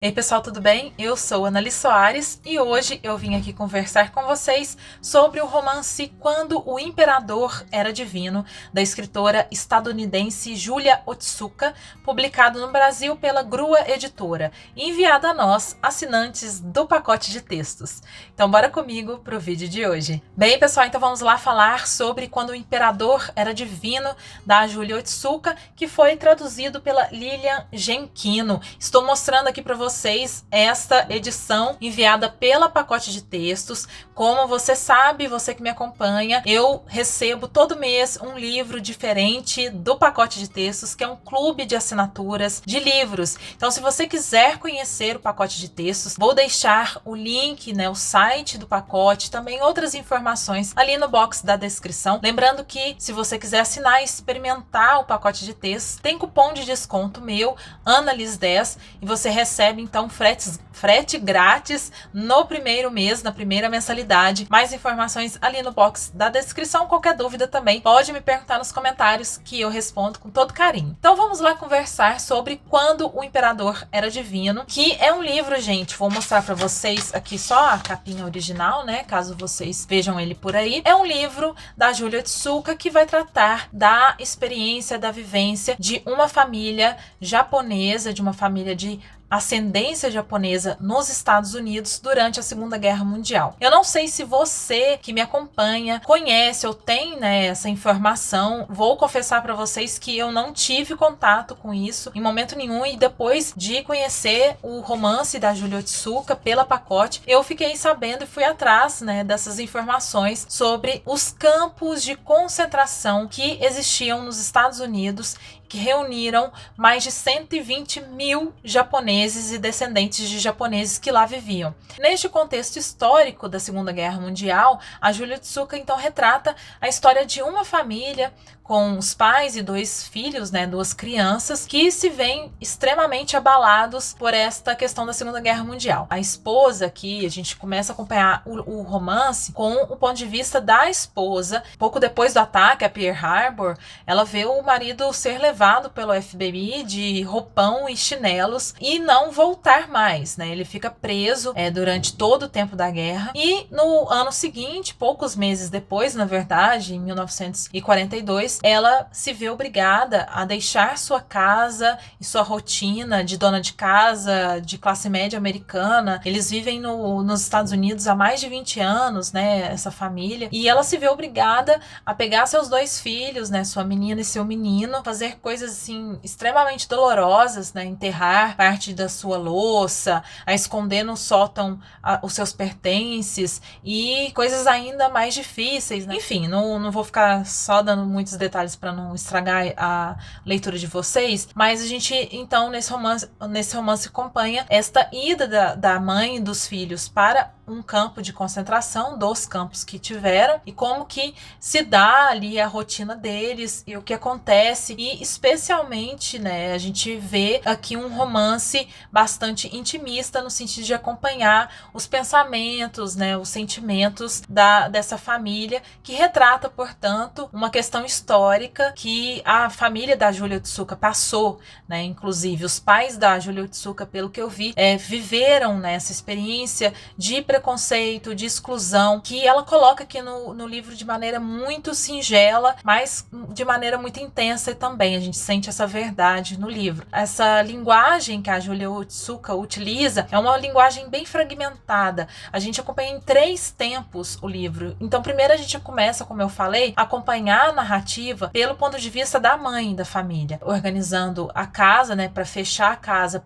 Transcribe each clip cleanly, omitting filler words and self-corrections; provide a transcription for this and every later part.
Ei pessoal, tudo bem? Eu sou Annali Soares e hoje eu vim aqui conversar com vocês sobre o romance Quando o Imperador Era Divino, da escritora estadunidense Julia Otsuka, publicado no Brasil pela Grua Editora e enviado a nós, assinantes do pacote de textos. Então bora comigo pro vídeo de hoje. Bem pessoal, então vamos lá falar sobre Quando o Imperador Era Divino, da Julia Otsuka, que foi traduzido pela Lilian Genquino. Estou mostrando aqui para vocês esta edição enviada pela Pacote de Textos. Como você sabe, você que me acompanha, eu recebo todo mês um livro diferente do Pacote de Textos, que é um clube de assinaturas de livros. Então, se você quiser conhecer o Pacote de Textos, vou deixar o link, o site do pacote, também outras informações ali no box da descrição. Lembrando que, se você quiser assinar e experimentar o Pacote de Textos, tem cupom de desconto meu, Annalise10, e você recebe então frete grátis no primeiro mês, na primeira mensalidade. Mais informações ali no box da descrição. Qualquer dúvida também pode me perguntar nos comentários que eu respondo com todo carinho. Então vamos lá conversar sobre Quando o Imperador Era Divino, que é um livro, gente, vou mostrar para vocês aqui só a capinha original, caso vocês vejam ele por aí. É um livro da Julia Otsuka que vai tratar da experiência, da vivência de uma família japonesa, de uma família de ascendência japonesa nos Estados Unidos durante a Segunda Guerra Mundial. Eu não sei se você que me acompanha conhece ou tem essa informação. Vou confessar para vocês que eu não tive contato com isso em momento nenhum, e depois de conhecer o romance da Julia Otsuka pela Pacote, eu fiquei sabendo e fui atrás dessas informações sobre os campos de concentração que existiam nos Estados Unidos, que reuniram mais de 120 mil japoneses e descendentes de japoneses que lá viviam. Neste contexto histórico da Segunda Guerra Mundial, a Julia Otsuka então retrata a história de uma família com os pais e dois filhos, duas crianças, que se veem extremamente abalados por esta questão da Segunda Guerra Mundial. A esposa aqui, a gente começa a acompanhar o romance com o ponto de vista da esposa. Pouco depois do ataque a Pearl Harbor, ela vê o marido ser levado pelo FBI de roupão e chinelos e não voltar mais, Ele fica preso durante todo o tempo da guerra, e no ano seguinte, poucos meses depois, na verdade, em 1942, ela se vê obrigada a deixar sua casa e sua rotina de dona de casa, de classe média americana. Eles vivem nos Estados Unidos há mais de 20 anos, essa família, e ela se vê obrigada a pegar seus dois filhos, sua menina e seu menino, fazer coisas assim extremamente dolorosas, enterrar parte da sua louça, a esconder no sótão os seus pertences e coisas ainda mais difíceis, Enfim, não vou ficar só dando muitos detalhes para não estragar a leitura de vocês, mas a gente então nesse romance acompanha esta ida da mãe e dos filhos para um campo de concentração, dos campos que tiveram, e como que se dá ali a rotina deles e o que acontece, e especialmente, a gente vê aqui um romance bastante intimista no sentido de acompanhar os pensamentos, os sentimentos dessa família, que retrata, portanto, uma questão histórica que a família da Julia Otsuka passou, inclusive os pais da Julia Otsuka, pelo que eu vi, viveram essa experiência de preconceito, de exclusão, que ela coloca aqui no livro de maneira muito singela, mas de maneira muito intensa, e também a gente sente essa verdade no livro. Essa linguagem que a Julia Otsuka utiliza é uma linguagem bem fragmentada. A gente acompanha em 3 tempos o livro. Então, primeiro a gente começa, como eu falei, a acompanhar a narrativa pelo ponto de vista da mãe da família, organizando a casa, para fechar a casa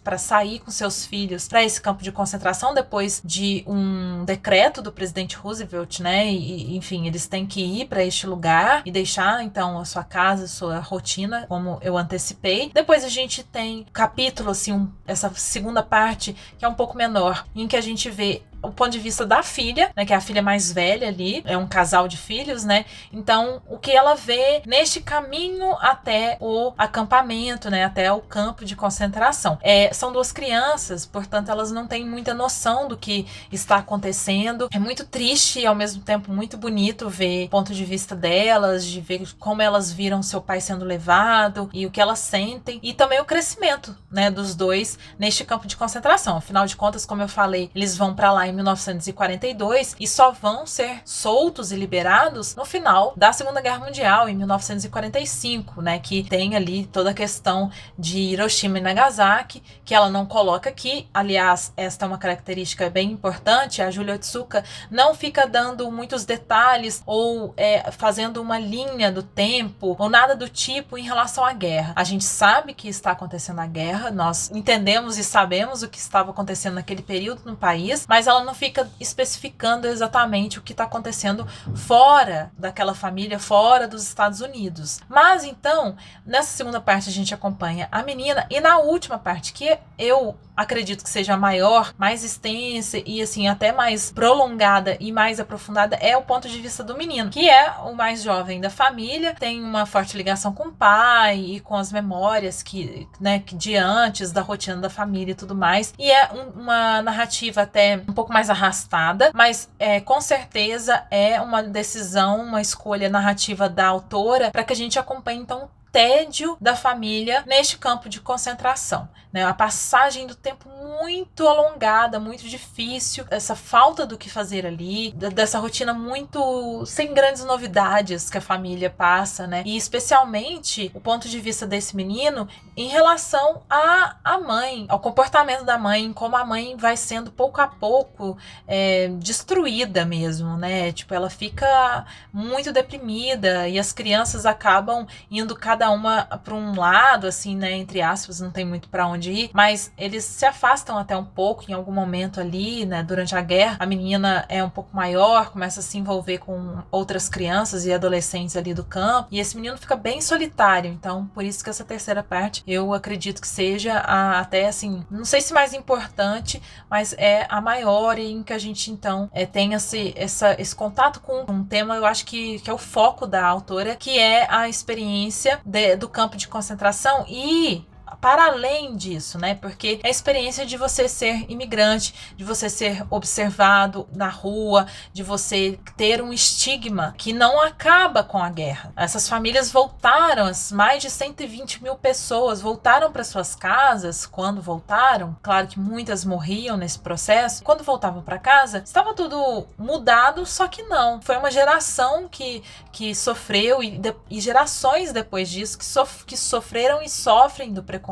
para sair com seus filhos para esse campo de concentração, depois de um decreto do presidente Roosevelt, e enfim, eles têm que ir para este lugar e deixar então a sua casa, a sua rotina, como eu antecipei. Depois a gente tem capítulo, assim, essa segunda parte que é um pouco menor, em que a gente vê o ponto de vista da filha, né, que é a filha mais velha ali, é um casal de filhos, né? Então, o que ela vê neste caminho até o acampamento, né, até o campo de concentração. São duas crianças, portanto, elas não têm muita noção do que está acontecendo. É muito triste e, ao mesmo tempo, muito bonito ver o ponto de vista delas, de ver como elas viram seu pai sendo levado e o que elas sentem, e também o crescimento, né, dos dois neste campo de concentração. Afinal de contas, como eu falei, eles vão para lá em 1942 e só vão ser soltos e liberados no final da Segunda Guerra Mundial, em 1945, né, que tem ali toda a questão de Hiroshima e Nagasaki, que ela não coloca aqui. Aliás, esta é uma característica bem importante. A Julia Otsuka não fica dando muitos detalhes ou fazendo uma linha do tempo ou nada do tipo em relação à guerra. A gente sabe que está acontecendo a guerra, nós entendemos e sabemos o que estava acontecendo naquele período no país, mas ela não fica especificando exatamente o que está acontecendo fora daquela família, fora dos Estados Unidos. Mas então, nessa segunda parte a gente acompanha a menina, e na última parte, que eu acredito que seja maior, mais extensa e assim até mais prolongada e mais aprofundada, é o ponto de vista do menino, que é o mais jovem da família, tem uma forte ligação com o pai e com as memórias que de antes, da rotina da família e tudo mais, e é uma narrativa até um pouco mais arrastada, mas com certeza é uma decisão, uma escolha narrativa da autora para que a gente acompanhe então tédio da família neste campo de concentração, né? A passagem do tempo muito alongada, muito difícil, essa falta do que fazer ali, dessa rotina muito sem grandes novidades que a família passa, né? E especialmente o ponto de vista desse menino em relação à mãe, ao comportamento da mãe, como a mãe vai sendo pouco a pouco destruída mesmo, né? Tipo, ela fica muito deprimida e as crianças acabam indo cada uma para um lado, assim, né, entre aspas, não tem muito para onde ir, mas eles se afastam até um pouco em algum momento ali, né, durante a guerra. A menina é um pouco maior, começa a se envolver com outras crianças e adolescentes ali do campo, e esse menino fica bem solitário. Então, por isso que essa terceira parte, eu acredito que seja até, assim, não sei se mais importante, mas é a maior, em que a gente, então, tem esse contato com um tema, eu acho que é o foco da autora, que é a experiência do campo de concentração e para além disso, né? Porque é a experiência de você ser imigrante, de você ser observado na rua, de você ter um estigma que não acaba com a guerra. Essas famílias voltaram, mais de 120 mil pessoas voltaram para suas casas quando voltaram. Claro que muitas morriam nesse processo. Quando voltavam para casa, estava tudo mudado, só que não. Foi uma geração que sofreu e gerações depois disso que sofreram e sofrem do preconceito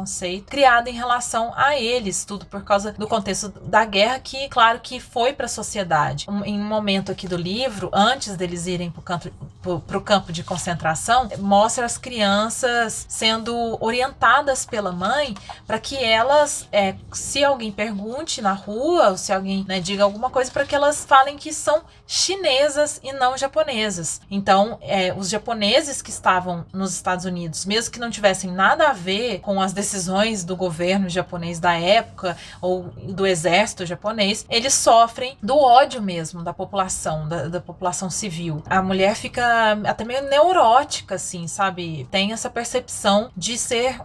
criado em relação a eles, tudo por causa do contexto da guerra, que claro que foi para a sociedade. Em um momento aqui do livro, antes deles irem para o campo de concentração, mostra as crianças sendo orientadas pela mãe para que elas, se alguém pergunte na rua, ou se alguém, né, diga alguma coisa, para que elas falem que são chinesas e não japonesas. Então, os japoneses que estavam nos Estados Unidos, mesmo que não tivessem nada a ver com as decisões do governo japonês da época ou do exército japonês, eles sofrem do ódio mesmo da população, da população civil. A mulher fica até meio neurótica, assim, sabe? Tem essa percepção de ser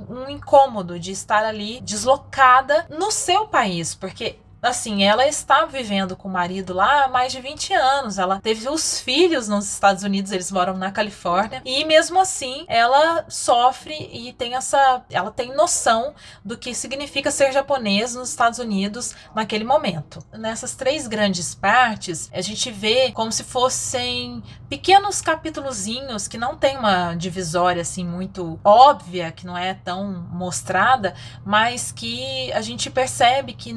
um incômodo, de estar ali deslocada no seu país, porque assim, ela está vivendo com o marido lá há mais de 20 anos. Ela teve os filhos nos Estados Unidos, eles moram na Califórnia. E mesmo assim, ela sofre e ela tem noção do que significa ser japonês nos Estados Unidos naquele momento. Nessas três grandes partes, a gente vê como se fossem pequenos capítulozinhos que não tem uma divisória assim muito óbvia, que não é tão mostrada, mas que a gente percebe que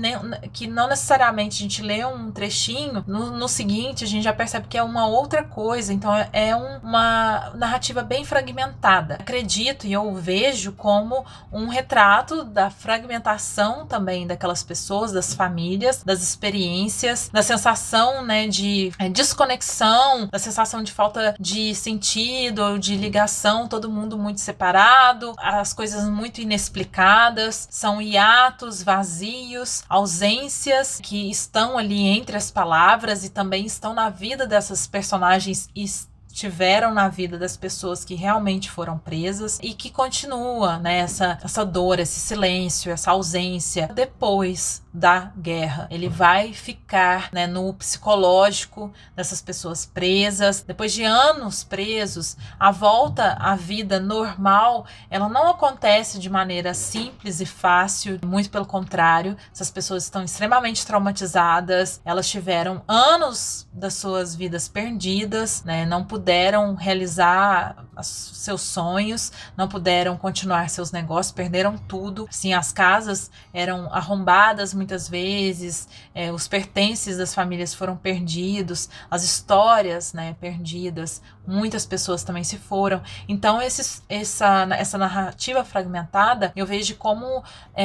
não necessariamente a gente lê um trechinho, no seguinte a gente já percebe que é uma outra coisa. Então é uma narrativa bem fragmentada. Acredito e eu vejo como um retrato da fragmentação também daquelas pessoas, das famílias, das experiências, da sensação, né, de desconexão, da sensação de falta de sentido, de ligação, todo mundo muito separado, as coisas muito inexplicadas, são hiatos, vazios, ausência vivências que estão ali entre as palavras e também estão na vida dessas personagens e estiveram na vida das pessoas que realmente foram presas e que continua, né, essa dor, esse silêncio, essa ausência depois da guerra. Ele vai ficar, né, no psicológico dessas pessoas presas. Depois de anos presos, a volta à vida normal, ela não acontece de maneira simples e fácil, muito pelo contrário. Essas pessoas estão extremamente traumatizadas, elas tiveram anos das suas vidas perdidas, né, não puderam realizar seus sonhos, não puderam continuar seus negócios, perderam tudo. Assim, as casas eram arrombadas muitas vezes, os pertences das famílias foram perdidos, as histórias, né, perdidas, muitas pessoas também se foram. Então essa narrativa fragmentada eu vejo como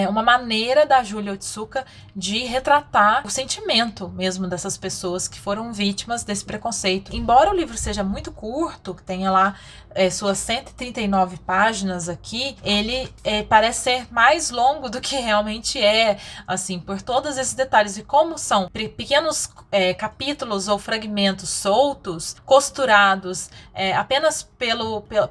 uma maneira da Julia Otsuka de retratar o sentimento mesmo dessas pessoas que foram vítimas desse preconceito. Embora o livro seja muito curto, que tenha lá suas 139 páginas aqui, ele parece ser mais longo do que realmente é, assim, por todos esses detalhes. E como são pequenos capítulos ou fragmentos soltos, costurados apenas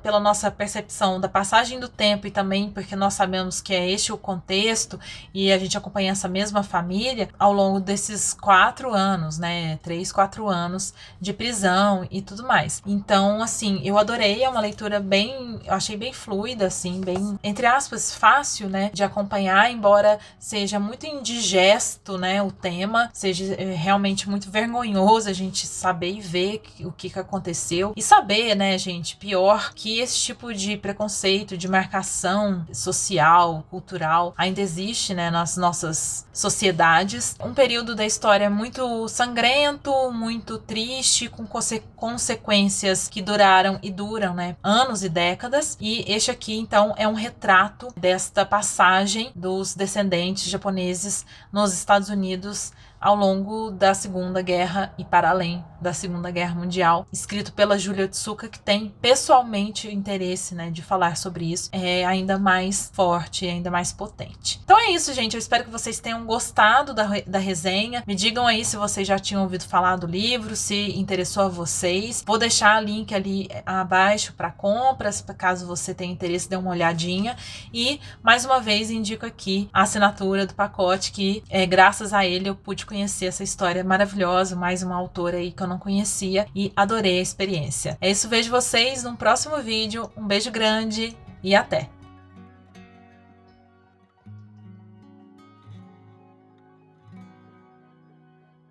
pela nossa percepção da passagem do tempo e também porque nós sabemos que é este o contexto e a gente acompanha essa mesma família ao longo desses 4 anos, né, 3, 4 anos de prisão e tudo mais. Então, assim, eu adorei, é uma leitura eu achei bem fluida, assim, bem, entre aspas, fácil, né, de acompanhar, embora seja muito indigesto, né, o tema, seja realmente muito vergonhoso a gente saber e ver o que aconteceu e saber, né, gente, pior que esse tipo de preconceito, de marcação social, cultural, ainda existe, né, nas nossas sociedades. Um período da história muito sangrento, muito triste, com consequências que duraram e duram, né, anos e décadas. E este aqui, então, é um retrato desta passagem dos descendentes japoneses nos Estados Unidos ao longo da Segunda Guerra e para além da Segunda Guerra Mundial, escrito pela Julia Otsuka, que tem pessoalmente interesse, né, de falar sobre isso, é ainda mais forte, ainda mais potente. Então é isso, gente, eu espero que vocês tenham gostado da resenha. Me digam aí se vocês já tinham ouvido falar do livro, se interessou a vocês. Vou deixar o link ali abaixo para compras, caso você tenha interesse, dê uma olhadinha. E, mais uma vez, indico aqui a assinatura do pacote, que graças a ele eu pude conhecer essa história maravilhosa, mais uma autora aí que eu não conhecia e adorei a experiência. É isso, vejo vocês num próximo vídeo. Um beijo grande e até!